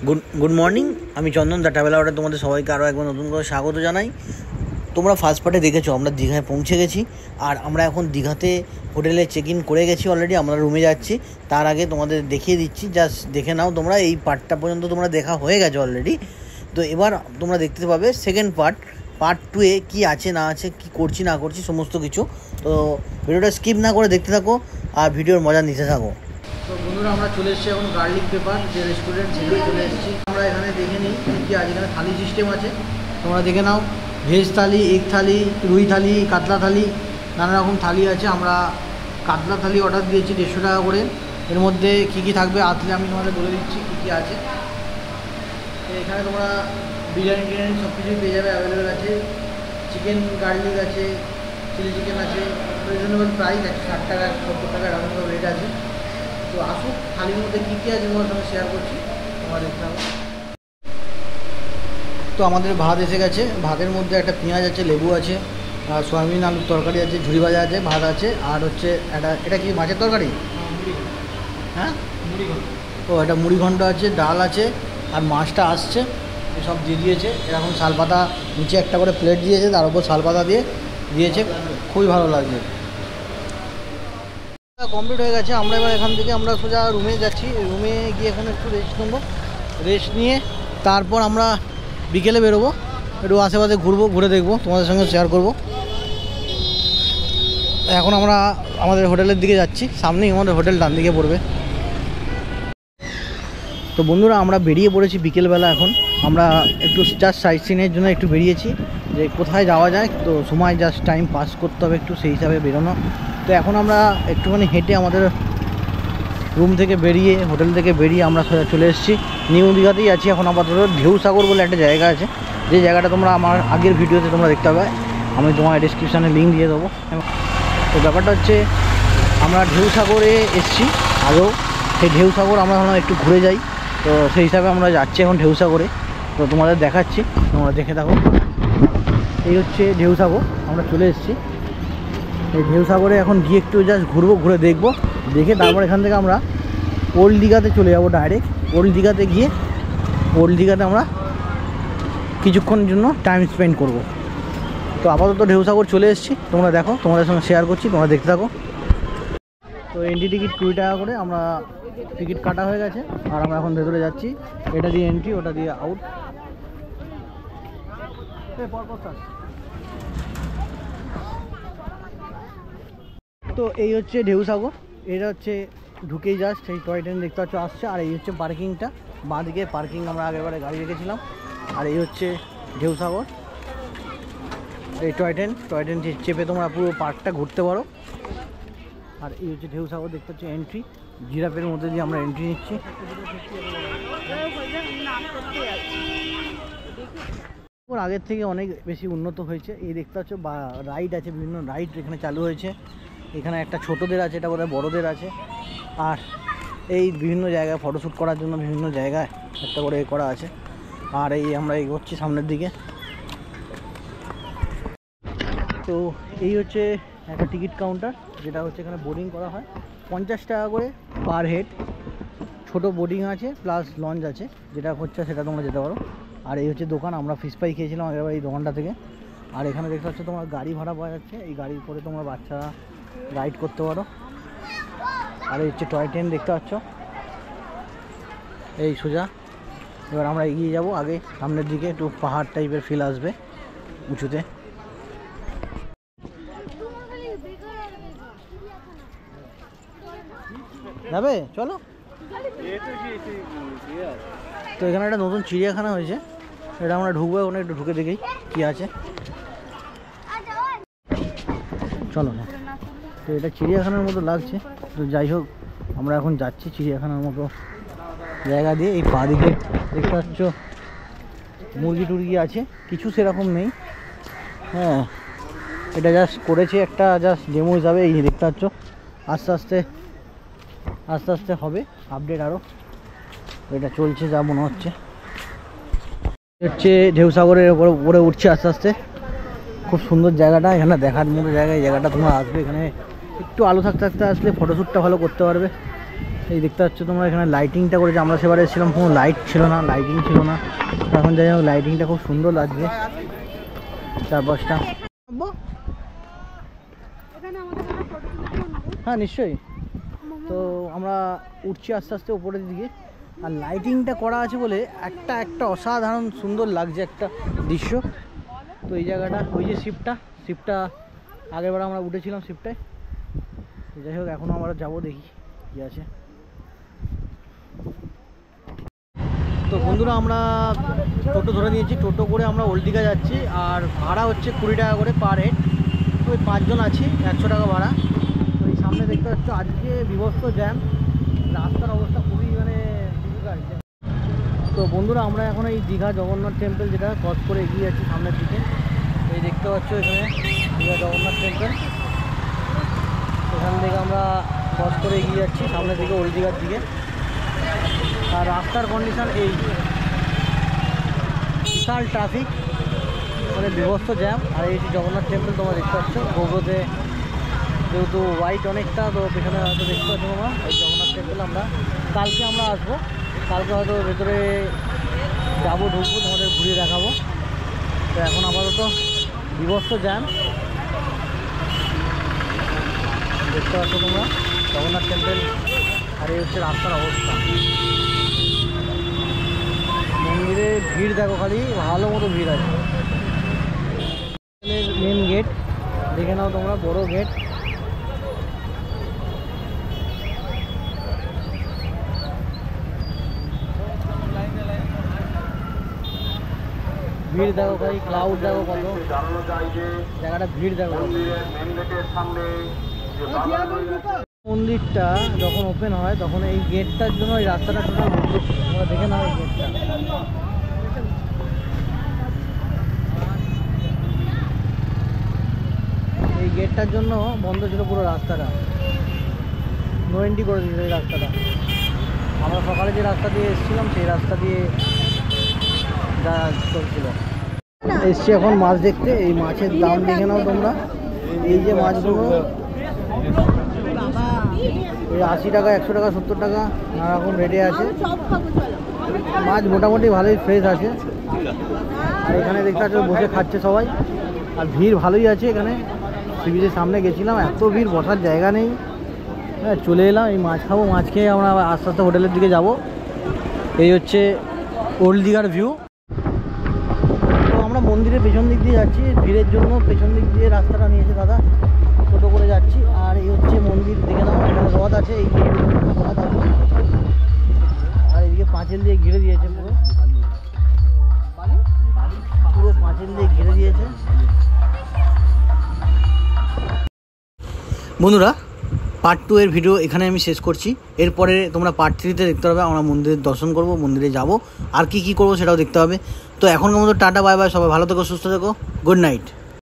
Good morning, আমি চন্দন the travel আওয়ারে তোমাদের সবাইকে আরও একবার নতুন করে স্বাগত জানাই। তোমরা ফার্স্ট পার্টে দেখেছো আমরা দীঘায় পৌঁছে গেছি, আর আমরা এখন দীঘাতে হোটেলে চেক ইন করে গেছি অলরেডি। আমরা রুমে যাচ্ছি, তার আগে তোমাদের দেখিয়ে দিচ্ছি, জাস্ট দেখে নাও। তোমরা এই পার্টটা পর্যন্ত তোমরা দেখা হয়ে গেছে অলরেডি। তো এবার তোমরা দেখতে পাবে সেকেন্ড পার্ট 2-এ কী আছে না আছে, কী করছি না করছি সমস্ত কিছু। তো ভিডিওটা স্কিপ না করে দেখতে থাকো আর ভিডিওর মজা নিতে থাকো। তো বন্ধুরা, আমরা চলে এসেছি এখন গার্লিক পেপার যে রেস্টুরেন্ট, সেখানে চলে এসেছি। আমরা এখানে দেখে নিই কী আছে। এখানে থালি সিস্টেম আছে, তোমরা দেখে নাও। ভেজ থালি, এগ থালি, রুই থালি, কাতলা থালি, নানা রকম থালি আছে। আমরা কাতলা থালি অর্ডার দিয়েছি 150 টাকা করে। এর মধ্যে কী কী থাকবে আসলে আমি তোমাদের বলে দিচ্ছি কী কী আছে। এখানে তোমরা বিরিয়ানি টিরিয়ানি সব কিছুই পেয়ে যাবে, অ্যাভেলেবেল আছে। চিকেন গার্লিক আছে, চিলি চিকেন আছে, রিজনেবল প্রাইস 160 টাকা 70 টাকা এরকম সব রেট আছে। তো আসুক, থালির মধ্যে কী কী আছে তোমার সঙ্গে শেয়ার করছি, তোমরা দেখতে পাবো। তো আমাদের ভাত এসে গেছে। ভাতের মধ্যে একটা পেঁয়াজ আছে, লেবু আছে, আর সয়াবিন আলুর তরকারি আছে, ঝুড়ি ভাজা আছে, ভাত আছে, আর হচ্ছে এটা কি মাছের তরকারি? হ্যাঁ, ও এটা মুড়ি ঘন্ট আছে, ডাল আছে, আর মাছটা আসছে সব দিয়ে দিয়েছে। এরকম শালপাতা নিচে একটা করে প্লেট দিয়েছে, তার উপর শালপাতা দিয়ে দিয়েছে, খুবই ভালো লাগছে। কমপ্লিট হয়ে গেছে। আমরা এবার এখান থেকে আমরা সোজা রুমে যাচ্ছি। রুমে গিয়ে এখন একটু রেস্ট নেবো। রেস্ট নিয়ে তারপর আমরা বিকেলে বেরোবো, একটু আশেপাশে ঘুরবো, ঘুরে দেখবো, তোমাদের সঙ্গে শেয়ার করবো। এখন আমরা আমাদের হোটেলের দিকে যাচ্ছি, সামনেই আমাদের হোটেল ডান দিকে পড়বে। তো বন্ধুরা, আমরা বেরিয়ে পড়েছি বিকেলবেলা। এখন আমরা একটু জাস্ট সাইট সিনের জন্য একটু বেরিয়েছি, যে কোথায় যাওয়া যায়। তো সময় জাস্ট টাইম পাস করতে হবে একটু, সেই হিসাবে বেরোনো। তো এখন আমরা একটুখানি হেঁটে আমাদের রুম থেকে বেরিয়ে, হোটেল থেকে বেরিয়ে আমরা চলে এসেছি নিউ দীঘাতেই আছি এখন আপাতত। ঢেউসাগর বলে একটা জায়গা আছে, যে জায়গাটা তোমরা আমার আগের ভিডিওতে তোমরা দেখতে পাবে, আমি তোমার ডিসক্রিপশানে লিঙ্ক দিয়ে দেবো। তো ব্যাপারটা হচ্ছে আমরা ঢেউসাগরে এসেছি আগেও, সেই ঢেউসাগর আমরা একটু ঘুরে যাই। তো সেই হিসাবে আমরা যাচ্ছি এখন ঢেউসাগরে। তো তোমাদের দেখাচ্ছি, তোমরা দেখে থাকো। এই হচ্ছে ঢেউসাগর, আমরা চলে এসেছি। এই ঢেউসাগরে এখন গিয়ে একটু জাস্ট ঘুরবো, ঘুরে দেখবো, দেখে তারপর এখান থেকে আমরা ওল্ড দীঘাতে চলে যাবো ডাইরেক্ট। ওল্ড দীঘাতে গিয়ে ওল্ড দীঘাতে আমরা কিছুক্ষণের জন্য টাইম স্পেন্ড করব। তো আপাতত ঢেউসাগর চলে এসেছি, তোমরা দেখো, তোমাদের সঙ্গে শেয়ার করছি, তোমরা দেখতে থাকো। তো এন্ট্রি টিকিট 20 টাকা করে, আমরা টিকিট কাটা হয়ে গেছে, আর আমরা এখন ভেতরে যাচ্ছি। এটা দিয়ে এন্ট্রি, ওটা দিয়ে আউট। তো এই হচ্ছে ঢেউসাগর। এটা হচ্ছে ঢুকেই জাস্ট সেই টয় ট্রেন দেখতে পাচ্ছ আসছে। আর এই হচ্ছে পার্কিংটা, বাঁদিকে পার্কিং আমরা আগেরবারে গাড়ি রেখেছিলাম। আর এই হচ্ছে ঢেউসাগর, এই টয় ট্রেন চেপে তোমরা পুরো পার্কটা ঘুরতে পারো। আর এই হচ্ছে ঢেউসাগর, দেখতে পাচ্ছ এন্ট্রি, জিরাফের মধ্যে দিয়ে আমরা এন্ট্রি নিচ্ছি। আগের থেকে অনেক বেশি উন্নত হয়েছে। এই দেখতে পাচ্ছ বা রাইড আছে, বিভিন্ন রাইড এখানে চালু হয়েছে। এখানে একটা ছোটদের আছে, এটা বোধহয় বড়দের আছে। আর এই বিভিন্ন জায়গায় ফটোশ্যুট করার জন্য বিভিন্ন জায়গায় একটা করে করা আছে। আর এই আমরা এগোচ্ছি সামনের দিকে। তো এই হচ্ছে একটা টিকিট কাউন্টার, যেটা হচ্ছে এখানে বোর্ডিং করা হয় 50 টাকা করে পার হেড। ছোট বোর্ডিং আছে প্লাস লঞ্চ আছে, যেটা হচ্ছে সেটা তোমরা যেতে পারো। আর এই হচ্ছে দোকান, আমরা ফিশ ফ্রাই খেয়েছিলাম এবার এই দোকানটা থেকে। আর এখানে দেখতে পাচ্ছ তোমার গাড়ি ভাড়া পাওয়া যাচ্ছে, এই গাড়ির করে তোমরা বাচ্চারা রাইড করতে পারো। আর এই হচ্ছে টয় ট্রেন দেখতে পাচ্ছ, এই সোজা। এবার আমরা এগিয়ে যাব আগে সামনের দিকে, একটু পাহাড় টাইপের ফিল আসবে উঁচুতে। যাবে, চলো। তো এখানে একটা নতুন চিড়িয়াখানা হয়েছে, এটা আমরা ঢুকবো এখন, একটু ঢুকে দেখি কি আছে, চলো না। তো এটা চিড়িয়াখানার মতো লাগছে। তো যাই হোক, আমরা এখন যাচ্ছি চিড়িয়াখানার মতো জায়গা দিয়ে। এই পা দিকে দেখতে পাচ্ছ মুরগি টুরগি আছে, কিছু সেরকম নেই। হ্যাঁ, এটা জাস্ট করেছে একটা জাস্ট ডেমো হিসাবে। এই দেখতে পাচ্ছ আস্তে আস্তে হবে আপডেট আরও, এটা চলছে যা মনে হচ্ছে। ঢেউসাগরের উপরে উঠছে আস্তে আস্তে। খুব সুন্দর জায়গাটা, এখানে দেখার মতো জায়গা। এই জায়গাটা তোমরা আসবে, এখানে একটু আলো থাকতে থাকতে আসলে ফটোশ্যুটটা ভালো করতে পারবে। এই দেখতে পাচ্ছ তোমরা এখানে লাইটিংটা করেছে। আমরা সেবারে এসেছিলাম কোনো লাইট ছিল না, লাইটিং ছিল না। এখন যাই হোক লাইটিংটা খুব সুন্দর লাগছে চারপাশটা। হ্যাঁ নিশ্চয়ই। তো আমরা উঠছি আস্তে আস্তে উপরের দিকে, আর লাইটিংটা করা আছে বলে একটা অসাধারণ সুন্দর লাগছে একটা দৃশ্য। তো এই জায়গাটা, ওই যে শিপটা আগেরবার আমরা উঠেছিলাম শিপটায়। যাই হোক এখন আমরা যাবো, দেখি কী আছে। তো বন্ধুরা আমরা টোটো ধরে নিয়েছি, টোটো করে আমরা ওল্ড দীঘা যাচ্ছি। আর ভাড়া হচ্ছে 20 টাকা করে পার হেড। তো ওই 5 জন আছি, 100 টাকা ভাড়া। তো এই সামনে দেখতে পাচ্ছ আজকে বিভৎস জ্যাম, রাস্তার অবস্থা খুবই মানে ডিফিকাল্ট। তো বন্ধুরা আমরা এখন এই দীঘা জগন্নাথ টেম্পল যেটা ক্রস করে এগিয়ে যাচ্ছি সামনের দিকে। এই দেখতে পাচ্ছ এখানে দীঘা জগন্নাথ টেম্পল, এখান থেকে আমরা ক্রস করে এগিয়ে যাচ্ছি সামনের দিকে ওল্ড দীঘার দিকে। আর রাস্তার কন্ডিশন এই বিশাল ট্রাফিক, মানে বিভৎস জ্যাম। আর এই যে জগন্নাথ টেম্পল তোমরা দেখতে পাচ্ছ, গোবরতে যেহেতু হোয়াইট অনেকটা, তো পেছনে হয়তো দেখতে পাচ্ছ তোমরা এই জগন্নাথ টেম্পল। কালকে আমরা আসবো, কালকে হয়তো ভেতরে যাবো, ঢুকবো, তোমাদের ঘুরিয়ে দেখাবো। তো এখন আপাতত বিভৎস জ্যাম দেখতে পাচ্ছ তোমরা জগন্নাথ টেম্পল। আর এই হচ্ছে রাস্তার অবস্থা। মন্দিরে ভিড় দেখো, খালি ভালো মতো ভিড় আছে। মেন গেট দেখে নাও তোমরা, বড় গেট। ভিড় দেখো, খালি ক্লাউড দেখো কত, জায়গাটা ভিড় দেখো। মন্দিরটা যখন ওপেন হয় তখন এই গেটটার জন্য এই রাস্তাটা টোটাল বন্ধ। তোমরা দেখে নাও এই গেটটা, এই গেটটার জন্য বন্ধ ছিল পুরো রাস্তাটা, নো এন্ট্রি করে দিয়েছিল এই রাস্তাটা। আমরা সকালে যে রাস্তা দিয়ে এসেছিলাম সেই রাস্তা দিয়ে যা চলছিল। এসছি এখন মাছ দেখতে। এই মাছের দাম দেখে নাও তোমরা, এই যে মাছগুলো এই 80 টাকা, 100 টাকা, 70 টাকা, নানা রকম রেটে আছে। মাছ মোটামুটি ভালোই ফ্রেশ আছে। আর এখানে দেখতে পাচ্ছ বসে খাচ্ছে সবাই, আর ভিড় ভালোই আছে এখানে। সি বিচের সামনে গেছিলাম, এত ভিড়, বসার জায়গা নেই। হ্যাঁ চলে এলাম, এই মাছ খাবো, মাছ খেয়ে আমরা আস্তে আস্তে হোটেলের দিকে যাব। এই হচ্ছে ওল্ড দীঘার ভিউ। তো আমরা মন্দিরের পেছন দিক দিয়ে যাচ্ছি, ভিড়ের জন্য পেছন দিক দিয়ে রাস্তাটা নিয়েছে দাদা, টোটো করে যাচ্ছি। আর এই হচ্ছে মন্দির দেখে নাও, এখানে রথ আছে, এই রথ আছে। আর এইদিকে পাঁচিল দিয়ে ঘিরে দিয়েছে, পুরো পাঁচিল দিয়ে ঘিরে দিয়েছে। বন্ধুরা পার্ট 2 এর ভিডিও এখানে আমি শেষ করছি। এরপরে তোমরা পার্ট 3তে দেখতে পাবে, আমরা মন্দিরের দর্শন করব, মন্দিরে যাব, আর কি করব সেটাও দেখতে হবে। তো এখনকার মতো টাটা, বাই বাই, সবাই ভালো থেকো, সুস্থ থেকো, গুড নাইট।